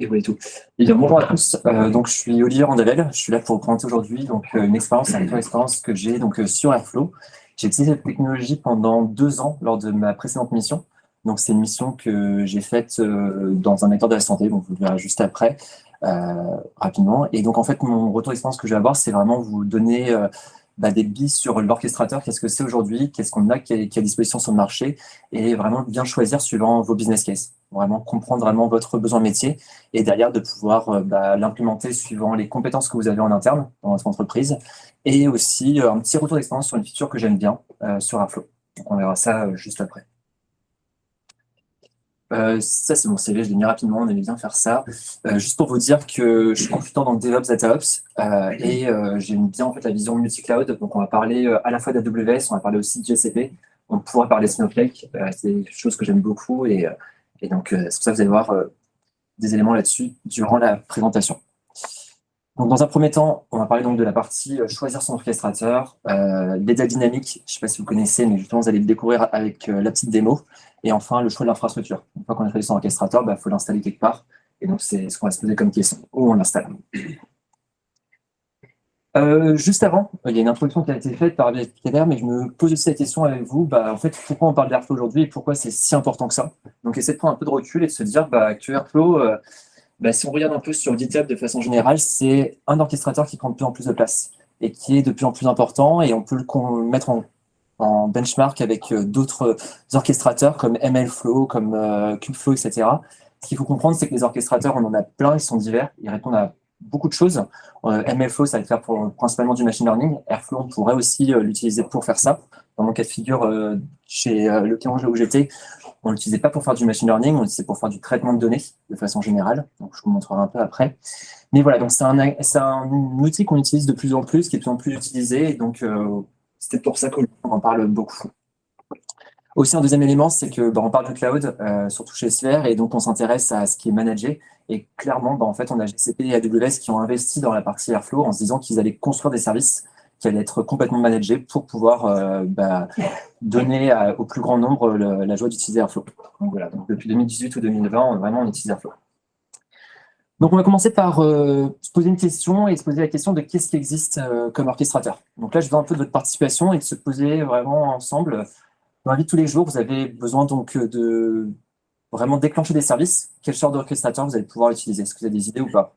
Et oui, et tout. Et bien, bonjour à tous. Donc, je suis Olivier Randavel. Je suis là pour vous présenter aujourd'hui une expérience, un retour d'expérience que j'ai sur Airflow. J'ai utilisé cette technologie pendant 2 ans lors de ma précédente mission. Donc, c'est une mission que j'ai faite dans un acteur de la santé. Donc, vous le verrez juste après, rapidement. Et donc, en fait, mon retour d'expérience que je vais avoir, c'est vraiment vous donner des billes sur l'orchestrateur, qu'est-ce que c'est aujourd'hui, qu'est-ce qu'on a qui est à disposition sur le marché, et vraiment bien choisir suivant vos business cases. Vraiment comprendre vraiment votre besoin métier et derrière de pouvoir l'implémenter suivant les compétences que vous avez en interne dans votre entreprise et aussi un petit retour d'expérience sur une feature que j'aime bien sur Airflow. Donc on verra ça juste après. Ça, c'est mon CV, je l'ai mis rapidement, on aimait bien faire ça. Juste pour vous dire que je suis consultant dans le DevOps, DataOps, et j'aime bien en fait la vision multi-cloud. Donc, on va parler à la fois d'AWS, on va parler aussi de GCP, on pourra parler Snowflake, c'est des choses que j'aime beaucoup, et donc c'est pour ça que vous allez voir des éléments là-dessus durant la présentation. Donc, dans un premier temps, on va parler donc de la partie choisir son orchestrateur, l'EDA dynamique, je ne sais pas si vous connaissez, mais justement, vous allez le découvrir avec la petite démo. Et enfin, le choix de l'infrastructure. Une fois qu'on a choisi son orchestrateur, il faut l'installer quelque part. Et donc, c'est ce qu'on va se poser comme question. Où on l'installe. Juste avant, il y a une introduction qui a été faite par Kader, mais je me pose aussi la question avec vous, en fait, pourquoi on parle d'Airflow aujourd'hui et pourquoi c'est si important que ça. Donc, essayez de prendre un peu de recul et de se dire que Airflow, si on regarde un peu sur GitHub de façon générale, c'est un orchestrateur qui prend de plus en plus de place et qui est de plus en plus important, et on peut le mettre en benchmark avec d'autres orchestrateurs comme MLflow, comme Kubeflow, etc. Ce qu'il faut comprendre, c'est que les orchestrateurs, on en a plein, ils sont divers, ils répondent à beaucoup de choses. MLflow, ça va faire principalement du machine learning. Airflow, on pourrait aussi l'utiliser pour faire ça. Dans mon cas de figure, chez le client où j'étais, on ne l'utilisait pas pour faire du machine learning, on l'utilisait pour faire du traitement de données de façon générale. Donc, je vous montrerai un peu après. Mais voilà, donc c'est un outil qu'on utilise de plus en plus, qui est de plus en plus utilisé. Et donc, c'était pour ça qu'on en parle beaucoup. Aussi, un deuxième élément, c'est que on parle du cloud, surtout chez Sphere, et donc on s'intéresse à ce qui est managé. Et clairement, en fait, on a GCP et AWS qui ont investi dans la partie Airflow en se disant qu'ils allaient construire des services qui allaient être complètement managés pour pouvoir donner au plus grand nombre la joie d'utiliser Airflow. Donc voilà, donc depuis 2018 ou 2020, vraiment, on utilise Airflow. Donc, on va commencer par se poser une question et se poser la question de qu'est-ce qui existe comme orchestrateur. Donc là, je veux un peu de votre participation et de se poser vraiment ensemble. Dans la vie de tous les jours, vous avez besoin donc de vraiment déclencher des services. Quel genre d'orchestrateur vous allez pouvoir utiliser? Est-ce que vous avez des idées ou pas?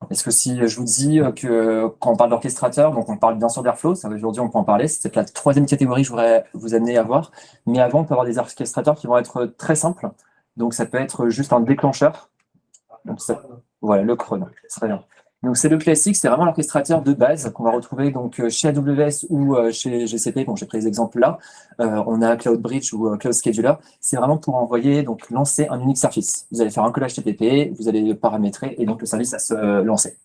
Est-ce que si je vous dis que quand on parle d'orchestrateur, donc on parle bien sûr d'Airflow, ça aujourd'hui on peut en parler, c'est peut-être la troisième catégorie que je voudrais vous amener à voir. Mais avant, on peut avoir des orchestrateurs qui vont être très simples. Donc ça peut être juste un déclencheur. Donc voilà, le cron, très bien. Donc c'est le classique, c'est vraiment l'orchestrateur de base qu'on va retrouver donc chez AWS ou chez GCP. Bon, j'ai pris les exemples là. On a CloudBridge ou Cloud Scheduler. C'est vraiment pour envoyer, donc lancer un unique service. Vous allez faire un collage TPP, vous allez le paramétrer et donc le service va se lancer.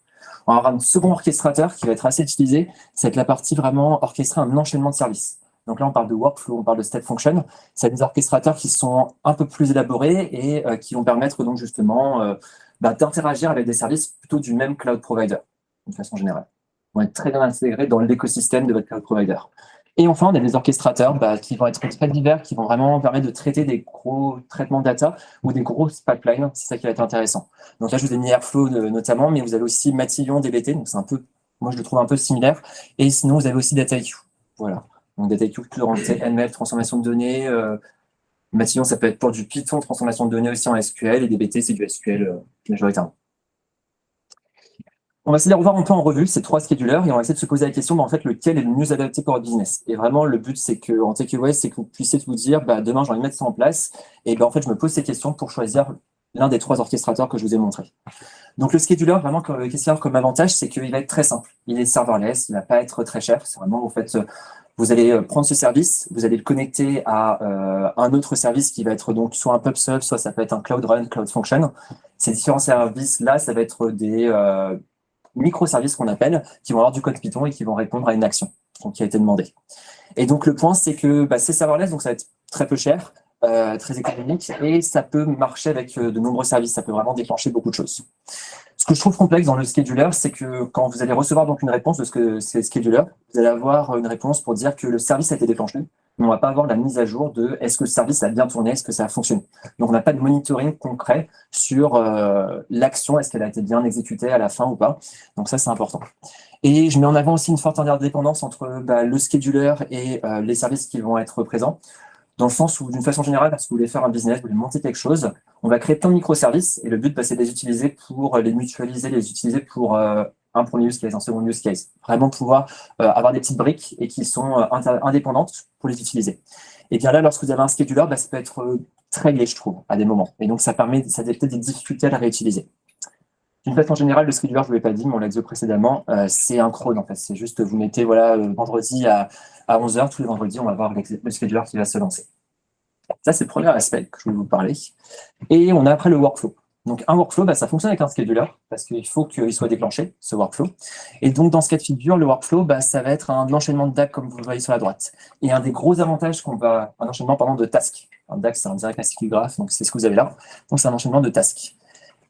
On va avoir un second orchestrateur qui va être assez utilisé. C'est la partie vraiment orchestrer un enchaînement de services. Donc là, on parle de workflow, on parle de step function. C'est des orchestrateurs qui sont un peu plus élaborés et qui vont permettre donc justement d'interagir avec des services plutôt du même cloud provider, de façon générale. Ils vont être très bien intégrés dans l'écosystème de votre cloud provider. Et enfin, on a des orchestrateurs qui vont être très divers, qui vont vraiment permettre de traiter des gros traitements data ou des grosses pipelines. C'est ça qui va être intéressant. Donc là, je vous ai mis Airflow notamment, mais vous avez aussi Matillion, DBT. Donc c'est un peu, moi je le trouve un peu similaire. Et sinon, vous avez aussi DataIQ. Voilà. Donc DataIQ, plus orienté ML, transformation de données. Matillion, ça peut être pour du Python, transformation de données aussi en SQL, et DBT, c'est du SQL majoritairement. On va essayer de revoir un peu en revue ces trois schedulers et on va essayer de se poser la question, en fait, lequel est le mieux adapté pour votre business. Et vraiment, le but, c'est qu'en takeaway, c'est que vous puissiez vous dire, demain, j'ai envie de mettre ça en place. Et en fait, je me pose ces questions pour choisir l'un des trois orchestrateurs que je vous ai montré. Donc, le scheduler, vraiment, qu'est-ce qu'il a comme avantage, c'est qu'il va être très simple. Il est serverless, il ne va pas être très cher. C'est vraiment, en fait, vous allez prendre ce service, vous allez le connecter à un autre service qui va être donc soit un PubSub, soit ça peut être un Cloud Run, Cloud Function. Ces différents services-là, ça va être des microservices qu'on appelle, qui vont avoir du code Python et qui vont répondre à une action qui a été demandée. Et donc, le point, c'est que c'est serverless, donc ça va être très peu cher, très économique, et ça peut marcher avec de nombreux services. Ça peut vraiment déclencher beaucoup de choses. Ce que je trouve complexe dans le scheduler, c'est que quand vous allez recevoir donc une réponse de ce que c'est le scheduler, vous allez avoir une réponse pour dire que le service a été déclenché. mais on ne va pas avoir la mise à jour de est-ce que le service a bien tourné, est-ce que ça a fonctionné. Donc, on n'a pas de monitoring concret sur l'action, est-ce qu'elle a été bien exécutée à la fin ou pas. Donc ça, c'est important. Et je mets en avant aussi une forte interdépendance entre le scheduler et les services qui vont être présents, dans le sens où, d'une façon générale, parce que vous voulez faire un business, vous voulez monter quelque chose, on va créer plein de microservices, et le but, c'est de les utiliser pour les mutualiser, les utiliser pour un premier use case, un second use case. Vraiment pouvoir avoir des petites briques et qui sont indépendantes pour les utiliser. Et bien là, lorsque vous avez un scheduler, ça peut être très gai, je trouve, à des moments. Et donc, ça a peut-être des difficultés à la réutiliser. D'une façon générale, le scheduler, je ne vous l'ai pas dit, mais on l'a dit précédemment, c'est un cron en fait. C'est juste, vous mettez vendredi à 11h, tous les vendredis, on va voir le scheduler qui va se lancer. Ça, c'est le premier aspect que je vais vous parler. Et on a après le workflow. Donc, un workflow, ça fonctionne avec un scheduler parce qu'il faut qu'il soit déclenché, ce workflow. Et donc, dans ce cas de figure, le workflow, ça va être un enchaînement de DAG comme vous le voyez sur la droite. Et un des gros avantages un enchaînement, de tasks. Un DAG, c'est un direct acyclic graph, donc c'est ce que vous avez là. Donc, c'est un enchaînement de tasks.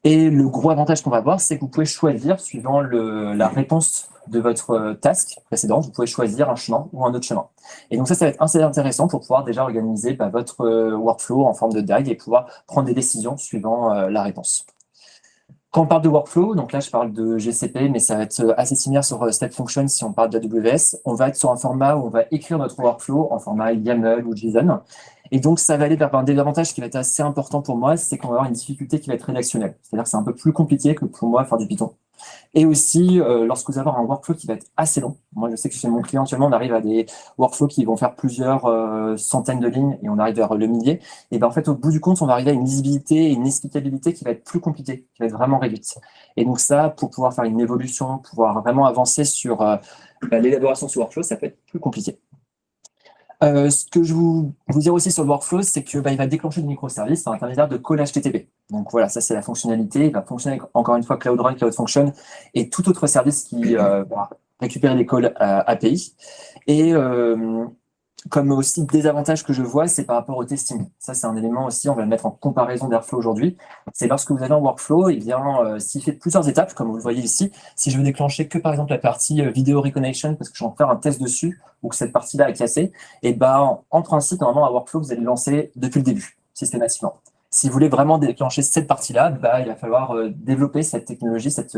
Et le gros avantage qu'on va avoir, c'est que vous pouvez choisir, suivant la réponse de votre task précédent, vous pouvez choisir un chemin ou un autre chemin. Et donc ça va être assez intéressant pour pouvoir déjà organiser votre workflow en forme de DAG et pouvoir prendre des décisions suivant la réponse. Quand on parle de workflow, donc là je parle de GCP, mais ça va être assez similaire sur Step Function si on parle de AWS. On va être sur un format où on va écrire notre workflow en format YAML ou JSON. Et donc, ça va aller vers un désavantage qui va être assez important pour moi, c'est qu'on va avoir une difficulté qui va être rédactionnelle. C'est-à-dire que c'est un peu plus compliqué que pour moi faire du Python. Et aussi, lorsque vous avez un workflow qui va être assez long, moi je sais que chez mon client actuellement, on arrive à des workflows qui vont faire plusieurs centaines de lignes et on arrive vers le millier. Et en fait, au bout du compte, on va arriver à une lisibilité et une explicabilité qui va être plus compliquée, qui va être vraiment réduite. Et donc ça, pour pouvoir faire une évolution, pouvoir vraiment avancer sur l'élaboration de ce workflow, ça peut être plus compliqué. Ce que je vous dire aussi sur le workflow, c'est qu'il va déclencher des microservices par l'intermédiaire de call HTTP. Donc voilà, ça c'est la fonctionnalité. Il va fonctionner avec, encore une fois, Cloud Run, Cloud Function et tout autre service qui va récupérer des calls API. Et comme aussi désavantage que je vois, c'est par rapport au testing. Ça, c'est un élément aussi, on va le mettre en comparaison d'Airflow aujourd'hui. C'est lorsque vous avez un workflow, s'il fait plusieurs étapes, comme vous le voyez ici, si je veux déclencher que par exemple la partie vidéo recognition, parce que je vais en faire un test dessus, ou que cette partie-là est cassée, et en principe, normalement, un workflow, vous allez le lancer depuis le début, systématiquement. Si vous voulez vraiment déclencher cette partie-là, il va falloir développer cette technologie, cette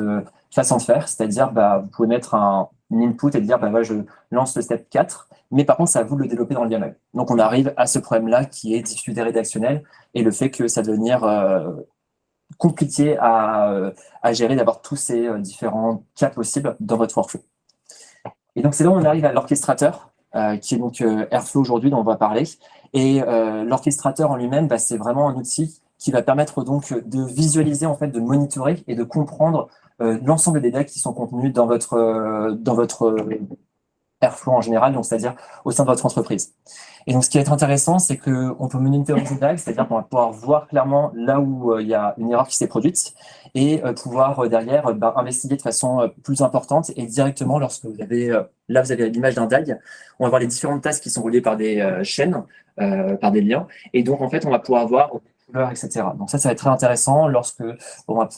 façon de faire, c'est-à-dire vous pouvez mettre un input et dire je lance le step 4, mais par contre, c'est à vous de le développer dans le YAML. Donc, on arrive à ce problème-là qui est difficulté rédactionnelle et le fait que ça devenir compliqué à gérer, d'avoir tous ces différents cas possibles dans votre workflow. Et donc, c'est là où on arrive à l'orchestrateur, qui est donc Airflow aujourd'hui, dont on va parler. Et l'orchestrateur en lui-même, c'est vraiment un outil qui va permettre donc de visualiser, en fait, de monitorer et de comprendre l'ensemble des données qui sont contenues dans votre Airflow en général, donc c'est-à-dire au sein de votre entreprise. Et donc, ce qui va être intéressant, c'est qu'on peut monitorer ces tags, c'est-à-dire qu'on va pouvoir voir clairement là où il y a une erreur qui s'est produite et pouvoir derrière investiguer de façon plus importante et directement lorsque vous avez, là vous avez l'image d'un tag, on va voir les différentes tasks qui sont reliées par des chaînes, par des liens. Et donc, en fait, on va pouvoir voir des couleurs, etc. Donc ça va être très intéressant lorsque on va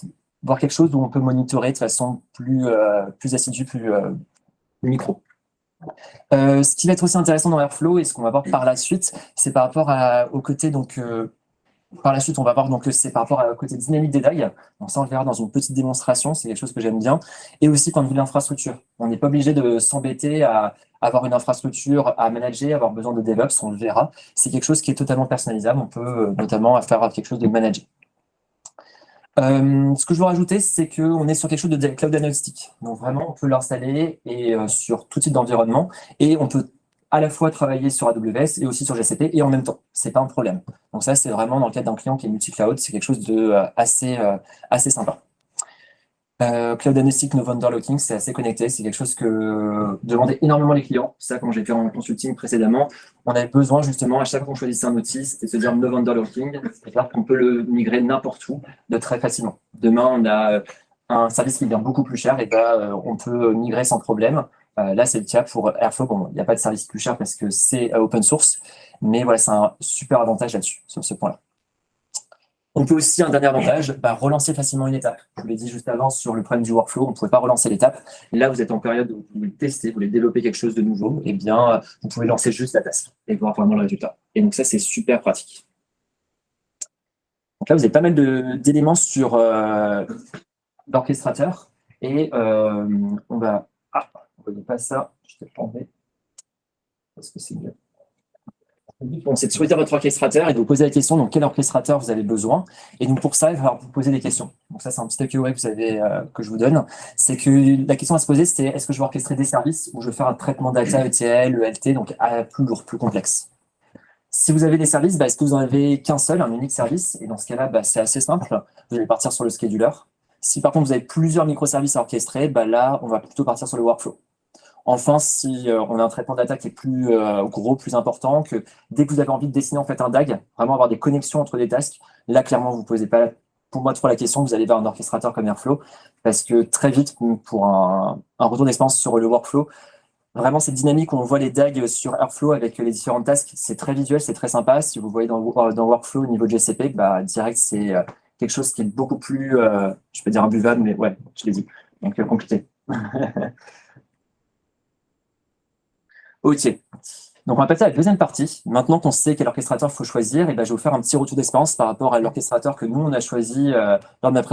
voir quelque chose où on peut monitorer de façon plus assidue, plus micro. Ce qui va être aussi intéressant dans Airflow et ce qu'on va voir par la suite, c'est par rapport au côté par la suite, on va voir donc c'est par rapport au côté dynamique des DAG. Donc ça, on le verra dans une petite démonstration, c'est quelque chose que j'aime bien. Et aussi point de vue de l'infrastructure. On n'est pas obligé de s'embêter à avoir une infrastructure à manager, avoir besoin de DevOps, on le verra. C'est quelque chose qui est totalement personnalisable. On peut notamment faire quelque chose de managé. Ce que je veux rajouter, c'est qu'on est sur quelque chose de cloud agnostique. Donc vraiment, on peut l'installer et sur tout type d'environnement. Et on peut à la fois travailler sur AWS et aussi sur GCP et en même temps. C'est pas un problème. Donc ça, c'est vraiment dans le cadre d'un client qui est multi-cloud, c'est quelque chose de assez sympa. Cloud agnostic, no vendor locking, c'est assez connecté. C'est quelque chose que demandaient énormément les clients. Ça, quand j'étais en consulting précédemment, on avait besoin justement, à chaque fois qu'on choisissait un outil, c'était de se dire no vendor locking, c'est-à-dire qu'on peut le migrer n'importe où de très facilement. Demain, on a un service qui devient beaucoup plus cher, et on peut migrer sans problème. Là, c'est le cas pour Airflow. Bon, il n'y a pas de service plus cher parce que c'est open source, mais voilà, c'est un super avantage là-dessus, sur ce point-là. On peut aussi, un dernier avantage, relancer facilement une étape. Je vous l'ai dit juste avant sur le problème du workflow, on ne pouvait pas relancer l'étape. Là, vous êtes en période où vous voulez tester, vous voulez développer quelque chose de nouveau, eh bien, vous pouvez lancer juste la task et voir vraiment le résultat. Et donc ça, c'est super pratique. Donc là, vous avez pas mal d'éléments sur l'orchestrateur. Et on va... Ah, on ne voit pas ça. Je vais enlever. Parce que c'est mieux. Bon, c'est de choisir votre orchestrateur et de vous poser la question donc quel orchestrateur vous avez besoin. Et donc pour ça, il va falloir vous poser des questions. Donc ça, c'est un petit AQA que vous avez, que je vous donne. C'est que la question à se poser, c'est est-ce que je veux orchestrer des services ou je veux faire un traitement data ETL, ELT, donc plus lourd, plus complexe. Si vous avez des services, est-ce que vous en avez qu'un seul, un unique service? Et dans ce cas-là, c'est assez simple. Vous allez partir sur le scheduler. Si par contre vous avez plusieurs microservices à orchestrer, là, on va plutôt partir sur le workflow. Enfin, si on a un traitement data qui est plus gros, plus important, que dès que vous avez envie de dessiner en fait un DAG, vraiment avoir des connexions entre des tasks, là clairement vous ne posez pas pour moi trop la question, vous allez vers un orchestrateur comme Airflow, parce que très vite, pour un retour d'expérience sur le workflow, vraiment cette dynamique où on voit les DAG sur Airflow avec les différentes tasks, c'est très visuel, c'est très sympa. Si vous voyez dans Workflow au niveau de GCP, direct c'est quelque chose qui est beaucoup plus, je peux dire imbuvable, mais ouais, je l'ai dit, donc compliqué. Ok, donc on va passer à la deuxième partie. Maintenant qu'on sait quel orchestrateur il faut choisir, je vais vous faire un petit retour d'expérience par rapport à l'orchestrateur que nous, on a choisi lors de la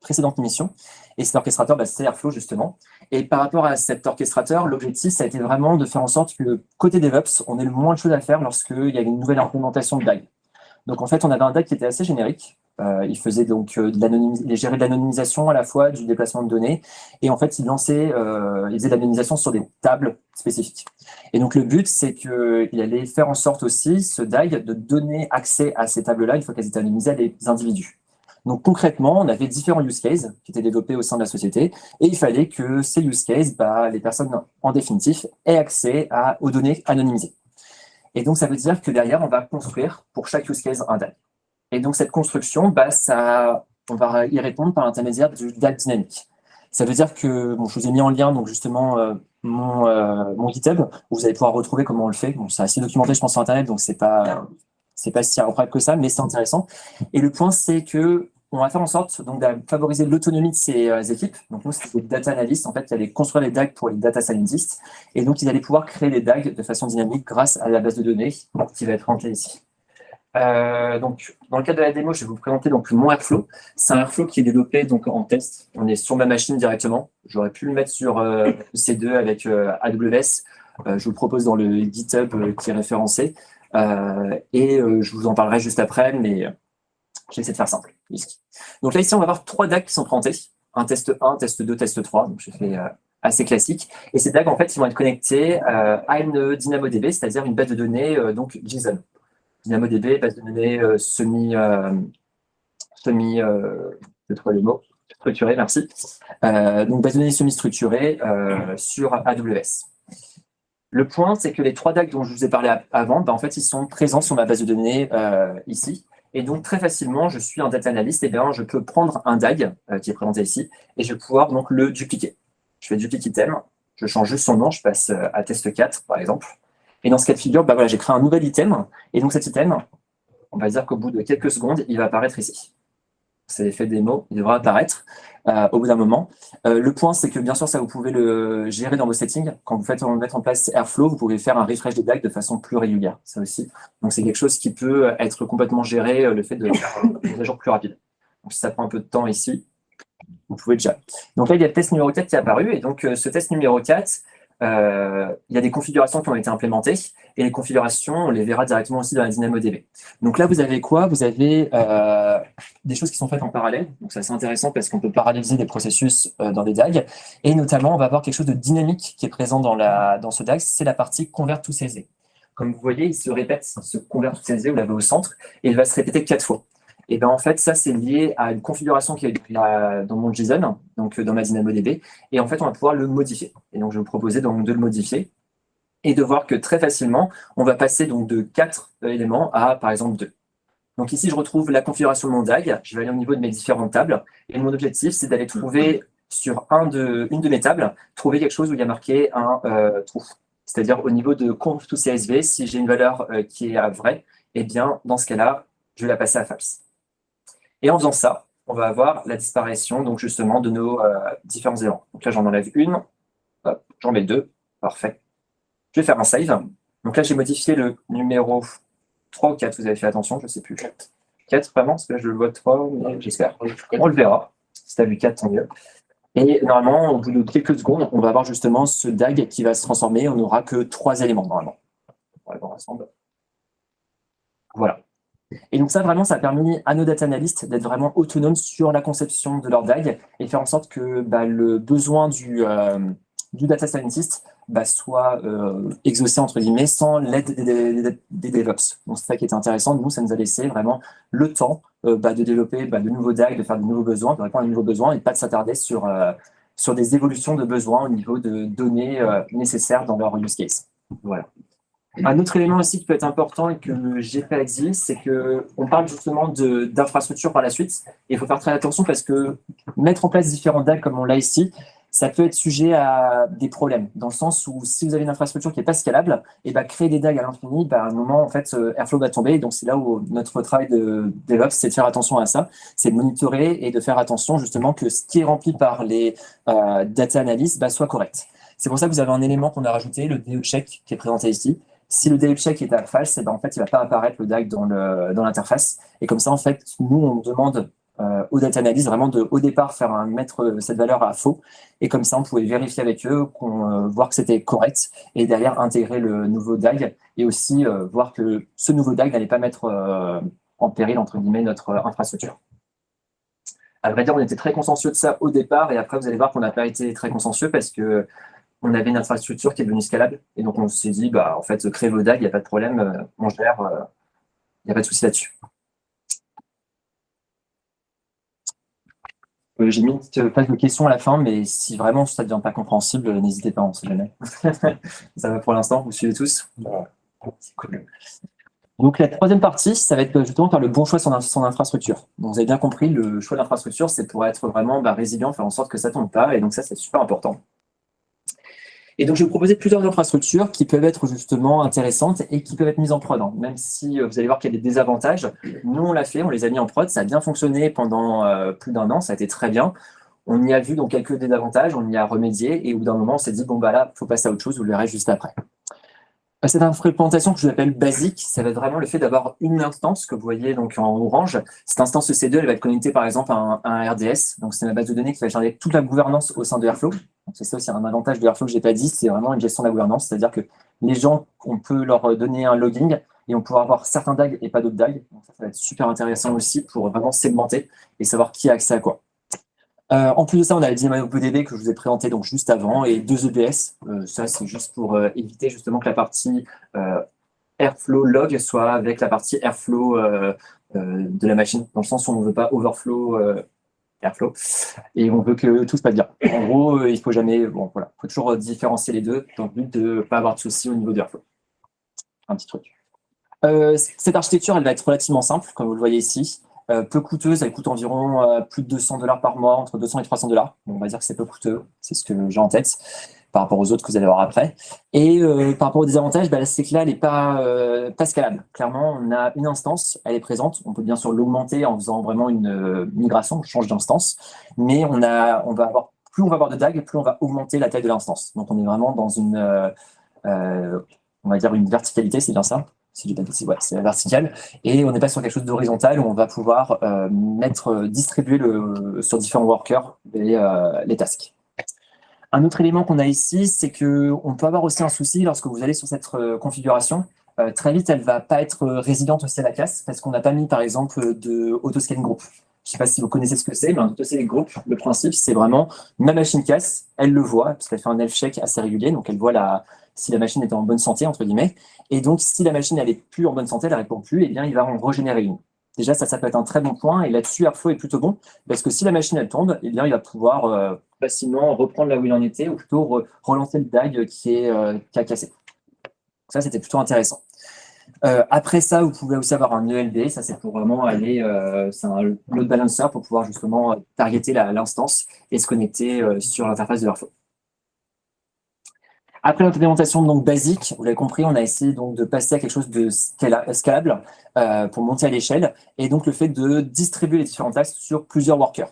précédente mission. Et cet orchestrateur, c'est Airflow, justement. Et par rapport à cet orchestrateur, l'objectif, ça a été vraiment de faire en sorte que côté DevOps, on ait le moins de choses à faire lorsqu'il y avait une nouvelle implémentation de DAG. Donc en fait, on avait un DAG qui était assez générique. Il faisait donc il gérait de l'anonymisation à la fois, du déplacement de données, et en fait, il faisait de l'anonymisation sur des tables spécifiques. Et donc le but, c'est qu'il allait faire en sorte aussi, ce DAG, de donner accès à ces tables-là, une fois qu'elles étaient anonymisées, à des individus. Donc concrètement, on avait différents use cases qui étaient développés au sein de la société, et il fallait que ces use cases, les personnes en définitif, aient accès aux données anonymisées. Et donc, ça veut dire que derrière, on va construire pour chaque use case un DAG. Et donc, cette construction, on va y répondre par l'intermédiaire du DAG dynamique. Ça veut dire que, je vous ai mis en lien, donc justement, mon GitHub, où vous allez pouvoir retrouver comment on le fait. Bon, c'est assez documenté, je pense, sur Internet, donc c'est pas si incroyable que ça, mais c'est intéressant. Et le point, c'est que on va faire en sorte donc, de favoriser l'autonomie de ces équipes. Donc, nous, c'est des data analysts, en fait, qui allaient construire les DAG pour les data scientists. Et donc, ils allaient pouvoir créer les DAG de façon dynamique grâce à la base de données qui va être rentrée ici. Donc, dans le cadre de la démo, je vais vous présenter donc, mon Airflow. C'est un Airflow qui est développé donc, en test. On est sur ma machine directement. J'aurais pu le mettre sur C2 avec AWS. Je vous le propose dans le GitHub qui est référencé. Je vous en parlerai juste après, mais j'essaie de faire simple. Ici. Donc là, ici, on va avoir 3 DAG qui sont présentés. Un test 1, test 2, test 3. Donc, je fais assez classique. Et ces DAG, en fait, ils vont être connectés à une DynamoDB, c'est-à-dire une base de données donc JSON. DynamoDB, base de données je trouve les mots, structurée, merci. Donc, base de données semi-structurée sur AWS. Le point, c'est que les 3 DAG dont je vous ai parlé avant, en fait, ils sont présents sur ma base de données ici. Et donc, très facilement, je suis un data analyst, et bien, je peux prendre un DAG qui est présenté ici, et je vais pouvoir donc le dupliquer. Je fais duplicate item, je change juste son nom, je passe à test 4, par exemple. Et dans ce cas de figure, voilà, j'ai créé un nouvel item, et donc cet item, on va dire qu'au bout de quelques secondes, il va apparaître ici. C'est l'effet démo, il devra apparaître au bout d'un moment. Le point, c'est que bien sûr, ça, vous pouvez le gérer dans vos settings. Quand vous faites mettre en place Airflow, vous pouvez faire un refresh des DAG de façon plus régulière, ça aussi. Donc, c'est quelque chose qui peut être complètement géré, le fait de faire une mise à jour plus rapide. Donc, si ça prend un peu de temps ici, vous pouvez déjà. Donc là, il y a le test numéro 4 qui est apparu. Et donc, ce test numéro 4, il y a des configurations qui ont été implémentées. Et les configurations, on les verra directement aussi dans la DynamoDB. Donc là, vous avez quoi? Vous avez des choses qui sont faites en parallèle. Donc, c'est assez intéressant parce qu'on peut paralléliser des processus dans des DAG. Et notamment, on va avoir quelque chose de dynamique qui est présent dans ce DAG. C'est la partie convert to CSV. Comme vous voyez, il se répète, ce convert to CSV, vous l'avez au centre, et il va se répéter 4 fois. Et bien en fait, ça, c'est lié à une configuration qui est dans mon JSON, donc dans ma DynamoDB. Et en fait, on va pouvoir le modifier. Et donc, je vais vous proposer donc, de le modifier et de voir que très facilement, on va passer donc de 4 éléments à, par exemple, 2. Donc ici, je retrouve la configuration de mon DAG. Je vais aller au niveau de mes différentes tables. Et mon objectif, c'est d'aller trouver sur une de mes tables, trouver quelque chose où il y a marqué un true. C'est-à-dire au niveau de conf to CSV, si j'ai une valeur qui est vraie, eh bien, dans ce cas-là, je vais la passer à false. Et en faisant ça, on va avoir la disparition donc justement de nos différents éléments. Donc là, j'en enlève une, hop, j'en mets deux, parfait. Je vais faire un save. Donc là, j'ai modifié le numéro 3 ou 4, vous avez fait attention, je ne sais plus. 4 vraiment, parce que là, je le vois 3, mais j'espère. On le verra. Si tu as vu 4, tant mieux. Et normalement, au bout de quelques secondes, on va avoir justement ce DAG qui va se transformer. On n'aura que 3 éléments normalement. On va les voir ensemble. Voilà. Et donc ça, vraiment, ça a permis à nos data analysts d'être vraiment autonomes sur la conception de leur DAG et faire en sorte que le besoin du data scientist soit exaucé, entre guillemets, sans l'aide des DevOps. Donc c'est ça qui était intéressant. Nous, ça nous a laissé vraiment le temps de développer de nouveaux DAG, de faire de nouveaux besoins, de répondre à de nouveaux besoins et pas de s'attarder sur des évolutions de besoins au niveau de données nécessaires dans leur use case. Voilà. Un autre élément aussi qui peut être important et que j'ai fait avec Zilis, c'est qu'on parle justement d'infrastructure par la suite. Et il faut faire très attention parce que mettre en place différents DAG comme on l'a ici, ça peut être sujet à des problèmes. Dans le sens où si vous avez une infrastructure qui n'est pas scalable, et créer des DAG à l'infini, à un moment, en fait, Airflow va tomber. Donc c'est là où notre travail de DevOps, c'est de faire attention à ça, c'est de monitorer et de faire attention justement que ce qui est rempli par les data analysts soit correct. C'est pour ça que vous avez un élément qu'on a rajouté, le DE check qui est présenté ici. Si le DE check est à false, en fait, il ne va pas apparaître le DAG dans l'interface. Et comme ça, en fait, nous, on demande aux data analysts vraiment au départ mettre cette valeur à faux. Et comme ça, on pouvait vérifier avec eux, voir que c'était correct et derrière intégrer le nouveau DAG et aussi voir que ce nouveau DAG n'allait pas mettre en péril, entre guillemets, notre infrastructure. À vrai dire, on était très consciencieux de ça au départ et après, vous allez voir qu'on n'a pas été très consciencieux parce que on avait une infrastructure qui est devenue scalable. Et donc, on s'est dit, en fait, créer vos DAG, il n'y a pas de problème, on gère, il n'y a pas de souci là-dessus. J'ai mis une petite page de questions à la fin, mais si vraiment ça ne devient pas compréhensible, n'hésitez pas, on ne sait jamais. Ça va pour l'instant, vous suivez tous? C'est cool. Donc, la troisième partie, ça va être justement faire le bon choix sur son infrastructure. Donc, vous avez bien compris, le choix de l'infrastructure, c'est pour être vraiment résilient, faire en sorte que ça ne tombe pas. Et donc, ça, c'est super important. Et donc, je vais vous proposer plusieurs infrastructures qui peuvent être justement intéressantes et qui peuvent être mises en prod. Même si vous allez voir qu'il y a des désavantages, nous, on l'a fait, on les a mis en prod, ça a bien fonctionné pendant plus d'1 an, ça a été très bien. On y a vu donc quelques désavantages, on y a remédié et au bout d'un moment, on s'est dit, bon, là, il faut passer à autre chose, vous le verrez juste après. Cette implémentation que je l'appelle basique, ça va être vraiment le fait d'avoir une instance que vous voyez donc en orange. Cette instance EC2, elle va être connectée par exemple à un RDS. Donc c'est ma base de données qui va gérer toute la gouvernance au sein de Airflow. Donc c'est ça aussi un avantage de Airflow que je n'ai pas dit, c'est vraiment une gestion de la gouvernance. C'est-à-dire que les gens, on peut leur donner un logging et on pourra avoir certains DAG et pas d'autres DAG. Donc ça va être super intéressant aussi pour vraiment segmenter et savoir qui a accès à quoi. En plus de ça, on a le DynamoDB que je vous ai présenté donc juste avant et 2 EBS. Ça, c'est juste pour éviter justement que la partie Airflow log soit avec la partie Airflow de la machine, dans le sens où on ne veut pas overflow Airflow et on veut que tout se passe bien. En gros, il faut jamais, bon voilà, faut toujours différencier les deux dans le but de ne pas avoir de soucis au niveau de Airflow. Un petit truc. Cette architecture, elle va être relativement simple, comme vous le voyez ici. Peu coûteuse, elle coûte environ plus de $200 par mois, entre 200 et 300 $. On va dire que c'est peu coûteux, c'est ce que j'ai en tête par rapport aux autres que vous allez voir après. Et par rapport aux désavantages, c'est que là, elle n'est pas scalable. Clairement, on a une instance, elle est présente. On peut bien sûr l'augmenter en faisant vraiment une migration, on change d'instance. Mais on va avoir, plus on va avoir de DAG, plus on va augmenter la taille de l'instance. Donc, on est vraiment dans on va dire une verticalité, c'est bien ça? Si je dis pas de bêtises, ouais, c'est la verticale. Et on n'est pas sur quelque chose d'horizontal où on va pouvoir distribuer sur différents workers les tasks. Un autre élément qu'on a ici, c'est qu'on peut avoir aussi un souci lorsque vous allez sur cette configuration. Très vite, elle ne va pas être résiliente aussi à la casse parce qu'on n'a pas mis, par exemple, de autoscaling group. Je ne sais pas si vous connaissez ce que c'est, mais un autoscaling group, le principe, c'est vraiment ma machine casse, elle le voit, parce qu'elle fait un health check assez régulier, donc elle voit si la machine est en bonne santé, entre guillemets. Et donc, si la machine elle est plus en bonne santé, elle ne répond plus, eh bien, il va en régénérer une. Déjà, ça peut être un très bon point. Et là-dessus, Airflow est plutôt bon, parce que si la machine elle tombe, eh bien, il va pouvoir facilement reprendre là où il en était, ou plutôt relancer le DAG qui a cassé. Ça, c'était plutôt intéressant. Après ça, vous pouvez aussi avoir un ELB. Ça, c'est pour vraiment aller, c'est un load balancer pour pouvoir justement targeter l'instance et se connecter sur l'interface de Airflow. Après l'implémentation donc basique, vous l'avez compris, on a essayé donc de passer à quelque chose de scalable pour monter à l'échelle, et donc le fait de distribuer les différentes tâches sur plusieurs workers.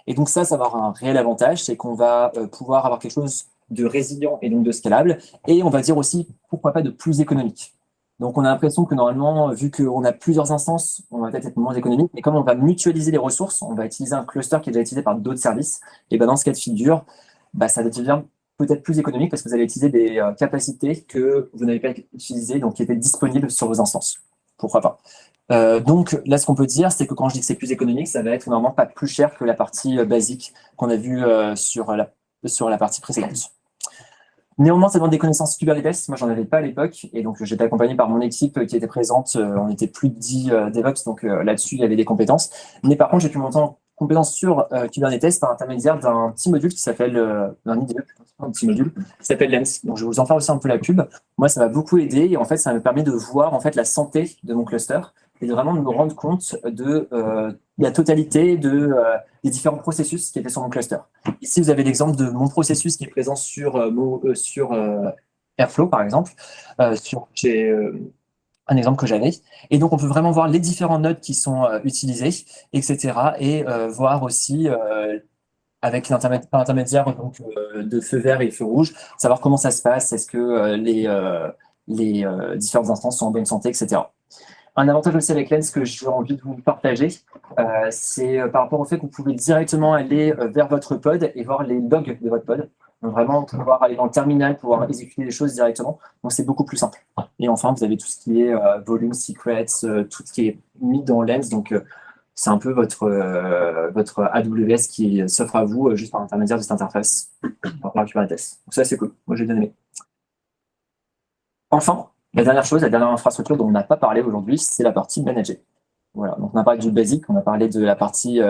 Et donc ça va avoir un réel avantage, c'est qu'on va pouvoir avoir quelque chose de résilient et donc de scalable, et on va dire aussi, pourquoi pas, de plus économique. Donc on a l'impression que normalement, vu qu'on a plusieurs instances, on va peut-être être moins économique, mais comme on va mutualiser les ressources, on va utiliser un cluster qui est déjà utilisé par d'autres services, et ben dans ce cas de figure, ça devient peut-être plus économique parce que vous allez utiliser des capacités que vous n'avez pas utilisées, donc qui étaient disponibles sur vos instances. Pourquoi pas? Donc là, ce qu'on peut dire, c'est que quand je dis que c'est plus économique, ça va être normalement pas plus cher que la partie basique qu'on a vue sur la partie précédente. Néanmoins, ça demande des connaissances Kubernetes. Moi, j'en avais pas à l'époque. Et donc, j'étais accompagné par mon équipe qui était présente. On était plus de 10 DevOps. Donc, là-dessus, il y avait des compétences. Mais par contre, j'ai pu monter en compétences sur Kubernetes par intermédiaire d'un petit module qui s'appelle, un IDE, un petit module, qui s'appelle Lens. Donc, je vais vous en faire aussi un peu la pub. Moi, ça m'a beaucoup aidé. Et en fait, ça me permet de voir, en fait, la santé de mon cluster et de vraiment me rendre compte de la totalité des différents processus qui étaient sur mon cluster. Ici, vous avez l'exemple de mon processus qui est présent sur Airflow, par exemple. J'ai un exemple que j'avais. Et donc, on peut vraiment voir les différents nodes qui sont utilisés, etc. Et voir aussi, avec l'intermédiaire de feu vert et feu rouge, savoir comment ça se passe, est-ce que les différentes instances sont en bonne santé, etc. Un avantage aussi avec Lens que j'ai envie de vous partager, c'est par rapport au fait que vous pouvez directement aller vers votre pod et voir les logs de votre pod. Donc vraiment pouvoir aller dans le terminal, pouvoir exécuter les choses directement. Donc c'est beaucoup plus simple. Et enfin, vous avez tout ce qui est volume, secrets, tout ce qui est mis dans Lens. Donc c'est un peu votre AWS qui s'offre à vous juste par l'intermédiaire de cette interface par Kubernetes. Donc ça c'est cool. Moi j'ai bien aimé. Enfin, la dernière chose, la dernière infrastructure dont on n'a pas parlé aujourd'hui, c'est la partie managée. Voilà, donc on a parlé du basic, on a parlé de la partie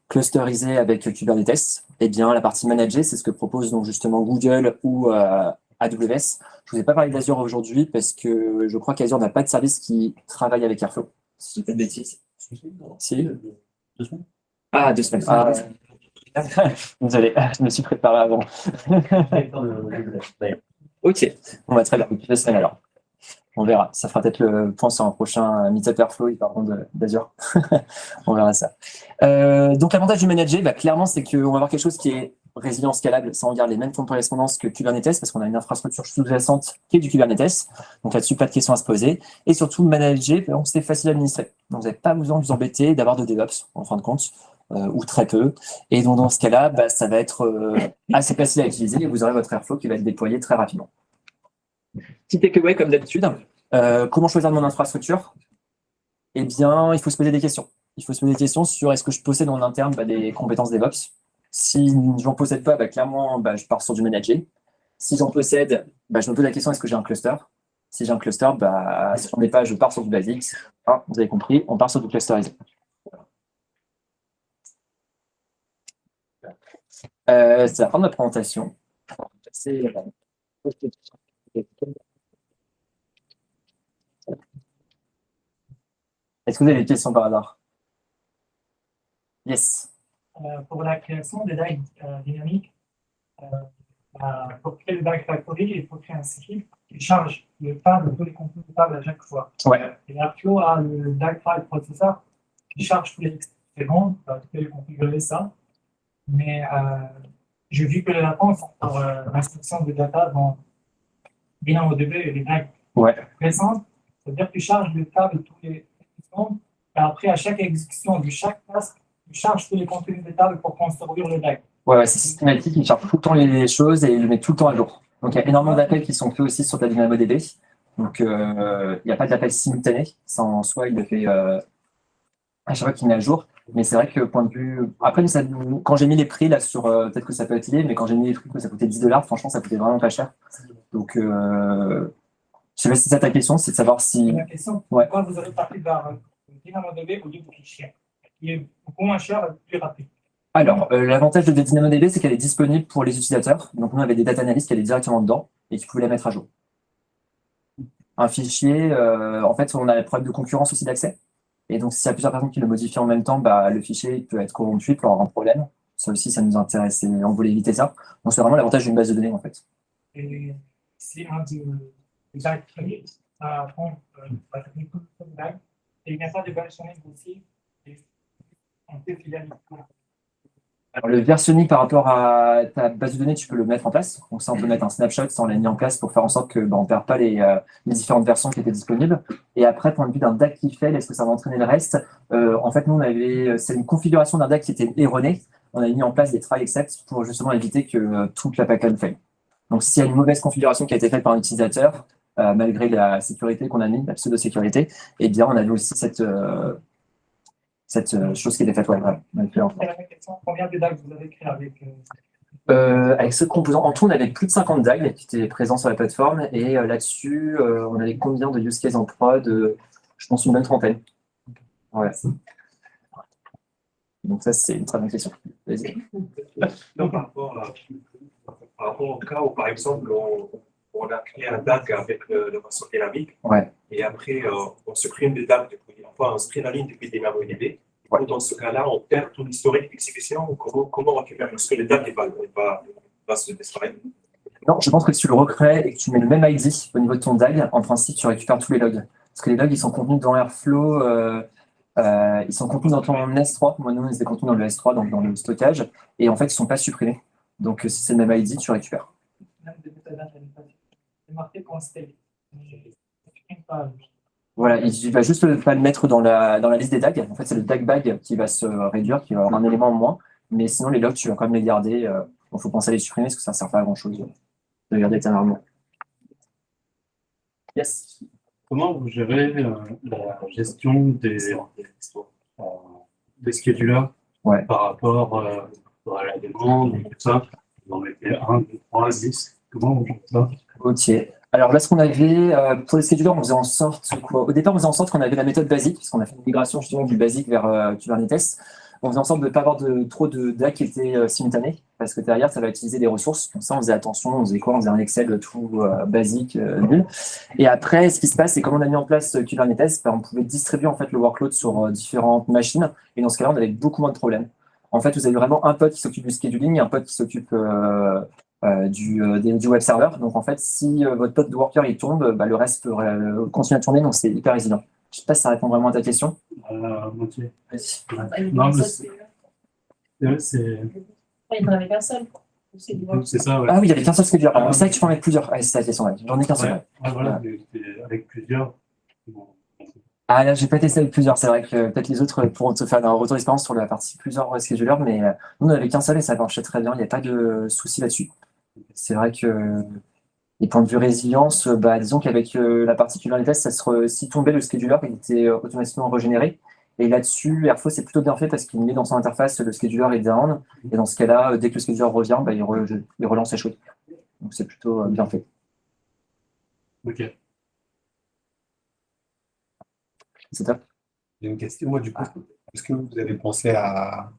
clusterisée avec Kubernetes. Eh bien, la partie managée, c'est ce que propose donc justement Google ou AWS. Je vous ai pas parlé d'Azure aujourd'hui parce que je crois qu'Azure n'a pas de service qui travaille avec Airflow. Si je dis pas de bêtises. Si. 2 semaines. Ah, 2 semaines. Ah, désolé, je me suis préparé avant. Ok, on va très bien. 2 semaines alors. On verra. Ça fera peut-être le point sur un prochain Meetup Airflow, ils parleront d'Azure. On verra ça. Donc, l'avantage du manager, clairement, c'est qu'on va avoir quelque chose qui est résilient, scalable. Ça, on garde les mêmes fonds de correspondance que Kubernetes parce qu'on a une infrastructure sous-jacente qui est du Kubernetes. Donc, là-dessus, pas de questions à se poser. Et surtout, manager, c'est facile à administrer. Donc, vous n'avez pas besoin de vous embêter d'avoir de DevOps, en fin de compte, ou très peu. Et donc, dans ce cas-là, ça va être assez facile à utiliser et vous aurez votre Airflow qui va être déployé très rapidement. Petit takeaway comme d'habitude. Comment choisir mon infrastructure? Eh bien, il faut se poser des questions. Il faut se poser des questions sur est-ce que je possède en interne des compétences DevOps. Si je n'en possède pas, clairement, je pars sur du manager. Si j'en possède, je me pose la question est-ce que j'ai un cluster? Si j'ai un cluster, si j'en ai pas, je pars sur du basic. Ah, vous avez compris, on part sur du clusterisé. C'est la fin de ma présentation. Est-ce que vous avez des questions par hasard? Yes. Pour la création des DAG dynamiques, pour créer le DAG Factory, il faut créer un script qui charge le table de tous les contenus de table à chaque fois. Ouais. Et Airflow a le DAG File Processor qui charge tous les secondes, tu peux configurer ça. Mais j'ai vu que les latents sont pour l'instruction de data dans DynamoDB et les DAG récentes. C'est-à-dire que tu charges le table tous les secondes, et après, à chaque exécution de chaque task, tu charges tous les contenus des tables pour construire le DAG. Ouais, c'est systématique, il charge tout le temps les choses et il le met tout le temps à jour. Donc, il y a énormément d'appels qui sont faits aussi sur ta DynamoDB. Donc, il n'y a pas d'appel simultané. Ça, en soi, il le fait à chaque fois qu'il met à jour. Mais c'est vrai que, point de vue. Après, quand j'ai mis les prix là sur. Peut-être que ça peut être lié, mais quand j'ai mis les prix que ça coûtait 10$, franchement, ça coûtait vraiment pas cher. Donc, je sais pas si c'est ça ta question, c'est de savoir si. La question, pourquoi vous avez parti vers DynamoDB au lieu de fichier, qui est beaucoup moins cher et plus rapide? Alors, l'avantage de DynamoDB, c'est qu'elle est disponible pour les utilisateurs. Donc, nous, on avait des data analysts qui allaient directement dedans et qui pouvaient la mettre à jour. Un fichier, en fait, on a le problème de concurrence aussi d'accès. Et donc, s'il y a plusieurs personnes qui le modifient en même temps, le fichier peut être corrompu, peut avoir un problème. Ça aussi, ça nous intéresse et on voulait éviter ça. Donc, c'est vraiment l'avantage d'une base de données, en fait. Et c'est un des DAG clés à prendre, la technique de DAG. Et il n'y a pas de versionning aussi. Et on peut fidéliser. Alors, le versionning par rapport à ta base de données, tu peux le mettre en place. Donc ça, on peut mettre un snapshot, ça on l'a mis en place pour faire en sorte que on ne perd pas les différentes versions qui étaient disponibles. Et après, point de vue d'un DAG qui fait, est-ce que ça va entraîner le reste? En fait, nous, c'est une configuration d'un DAG qui était erronée. On a mis en place des try except pour justement éviter que toute la package faille. Donc s'il y a une mauvaise configuration qui a été faite par un utilisateur, malgré la sécurité qu'on a mis, la pseudo-sécurité, eh bien, on avait aussi cette chose qui était faite. Ouais, Combien de DAG vous avez créé avec avec ce composant, en tout, on avait plus de 50 DAG qui étaient présents sur la plateforme. Et là-dessus, on avait combien de use cases en prod? Je pense une bonne trentaine. Ouais. Donc ça, c'est une très bonne question. Vas-y. Non, par rapport au cas où, par exemple, on a créé un DAG avec le morceau dynamique, Ouais. et après, on supprime le DAG depuis, enfin, on supprime la ligne depuis DynamoDB. Ouais. Dans ce cas-là, on perd tout l'historique d'exécution. Comment on récupère? Parce que le DAG va se disparaître. Non, je pense que si tu le recrées et que tu mets le même ID au niveau de ton DAG, en principe, tu récupères tous les logs. Parce que les logs, ils sont contenus dans Airflow, ils sont contenus dans ton S3. Moi, nous, ils étaient contenus dans le S3, donc dans le stockage. Et en fait, ils ne sont pas supprimés. Donc, si c'est le même ID, tu récupères. c'est marqué comme state. Voilà, il va juste pas le mettre dans la liste des DAG. En fait, c'est le DAG bag qui va se réduire, qui va avoir un élément en moins. Mais sinon, les logs, tu vas quand même les garder. Il faut penser à les supprimer parce que ça ne sert pas à grand-chose de les garder éternellement. Yes. Comment vous gérez la gestion des schedulers par rapport à la demande et tout ça? Vous en mettez 1, 2, 3, 10. Comment vous gérez ça? Ok. Alors là, ce qu'on avait pour les schedulers, on faisait en sorte, au départ, on faisait en sorte qu'on avait la méthode basique, parce qu'on a fait une migration justement du basique vers Kubernetes. On faisait en sorte de ne pas avoir trop de DAG qui étaient simultanés, parce que derrière, ça va utiliser des ressources. Donc ça, on faisait attention, on faisait quoi? On faisait un Excel tout basique, nul. Et après, ce qui se passe, c'est comme on a mis en place Kubernetes, on pouvait distribuer en fait le workload sur différentes machines. Et dans ce cas-là, on avait beaucoup moins de problèmes. En fait, vous avez vraiment un pod qui s'occupe du scheduling et un pod qui s'occupe du web server. Donc en fait, si votre pod de worker il tombe, le reste peut continuer à tourner, donc c'est hyper résilient. Je ne sais pas si ça répond vraiment à ta question. Moitié. Vas-y. Non, mais c'est. Il n'y en avait qu'un seul. C'est ça, ouais. Ah oui, il n'y avait qu'un seul scheduler. Alors, c'est vrai que tu peux en mettre plusieurs. Ouais, c'est la question. Ouais. J'en ai qu'un seul. Ouais, voilà, avec plusieurs. Ah là, j'ai pas testé avec plusieurs. C'est vrai que peut-être les autres pourront te faire un retour d'expérience sur la partie plusieurs schedulers, mais nous, on n'avait qu'un seul et ça marchait très bien. Il n'y a pas de souci là-dessus. C'est vrai que, les points de vue résilience, disons qu'avec la partie Kubernetes, si tombait le scheduler, il était automatiquement régénéré. Et là-dessus, Airflow, c'est plutôt bien fait parce qu'il met dans son interface le scheduler est down. Et dans ce cas-là, dès que le scheduler revient, il relance la chose. Donc c'est plutôt bien fait. Ok. C'est top. J'ai une question, moi, du coup. Est-ce que vous avez pensé à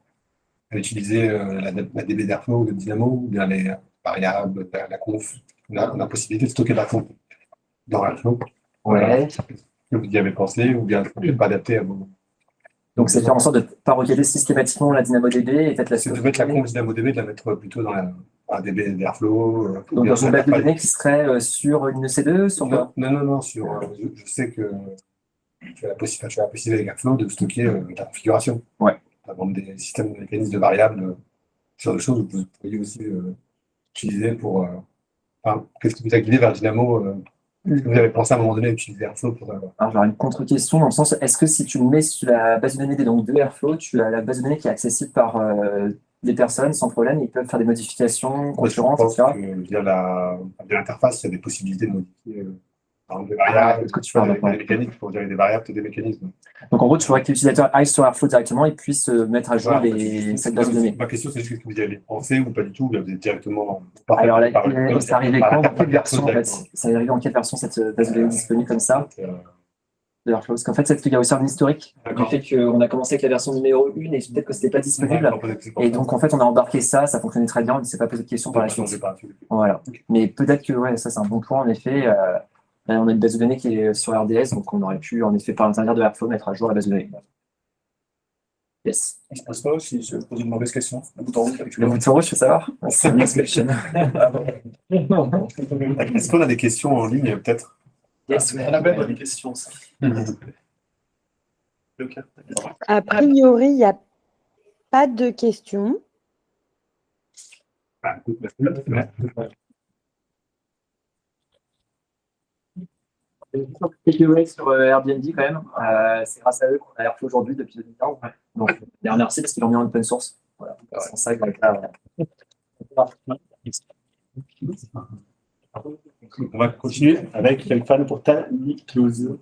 utiliser la DB d'Airflow ou de Dynamo ou bien les variables, la conf? On a la possibilité de stocker la conf dans Airflow. Ouais. Est-ce que vous y avez pensé ou bien ne pas adapter à vos. Donc c'est faire en sorte de ne pas requêter systématiquement la DynamoDB et peut-être la Si tu veux mettre la conf DynamoDB, de la mettre plutôt dans la DB d'Airflow. Donc dans une base de données qui serait sur une EC2 sur quoi? Non, je sais que tu as la possibilité avec Airflow de stocker ta configuration. Ouais. Par exemple, des systèmes de mécanismes de variables, ce genre de choses que vous pourriez aussi utiliser pour. Qu'est-ce qui vous a guidé vers Dynamo? Est-ce que vous avez pensé à un moment donné à utiliser Airflow pour. Alors j'aurais une contre-question dans le sens, est-ce que si tu le mets sur la base de données de Airflow, tu as la base de données qui est accessible par des personnes sans problème, ils peuvent faire des modifications concurrentes, etc. Via l'interface, il y a des possibilités de modifier par exemple, des variables, est-ce que tu parles des mécanismes, pour dire des variables et des mécanismes. Donc en gros, tu voudrais que l'utilisateur aille sur Airflow directement et puisse mettre à jour cette base de données. Ma question, c'est juste que vous y avez pensé ou pas du tout, vous êtes directement. Alors là, ça arrivait quand? Dans quelle version en fait? Ça arrivait dans quelle version cette base de données disponible comme ça? D'Airflow. Parce qu'en fait, il y a aussi un historique du fait qu'on a commencé avec la version numéro 1 et peut-être que ce n'était pas disponible. Et donc en fait, on a embarqué ça fonctionnait très bien, on ne s'est pas posé de questions par la suite. Voilà. Mais peut-être que ça c'est un bon point en effet. On a une base de données qui est sur RDS, donc on aurait pu en effet par l'intérieur de Airflow mettre à jour la base de données. Yes. Il se passe pas si je pose une mauvaise question. Le bouton rouge avec Le bouton rouge, je veux savoir. C'est next question. Est-ce qu'on a des questions en ligne, peut-être? Yes, mais On avait des questions, ça. A priori, il n'y a pas de questions. Quelques ouais sur Airbnb quand même. C'est grâce à eux qu'on a Airflow aujourd'hui depuis 2015. Donc, les remercier parce qu'ils l'ont mis en open source. Voilà. C'est pour ça que On va continuer avec Stéphane pour ta close.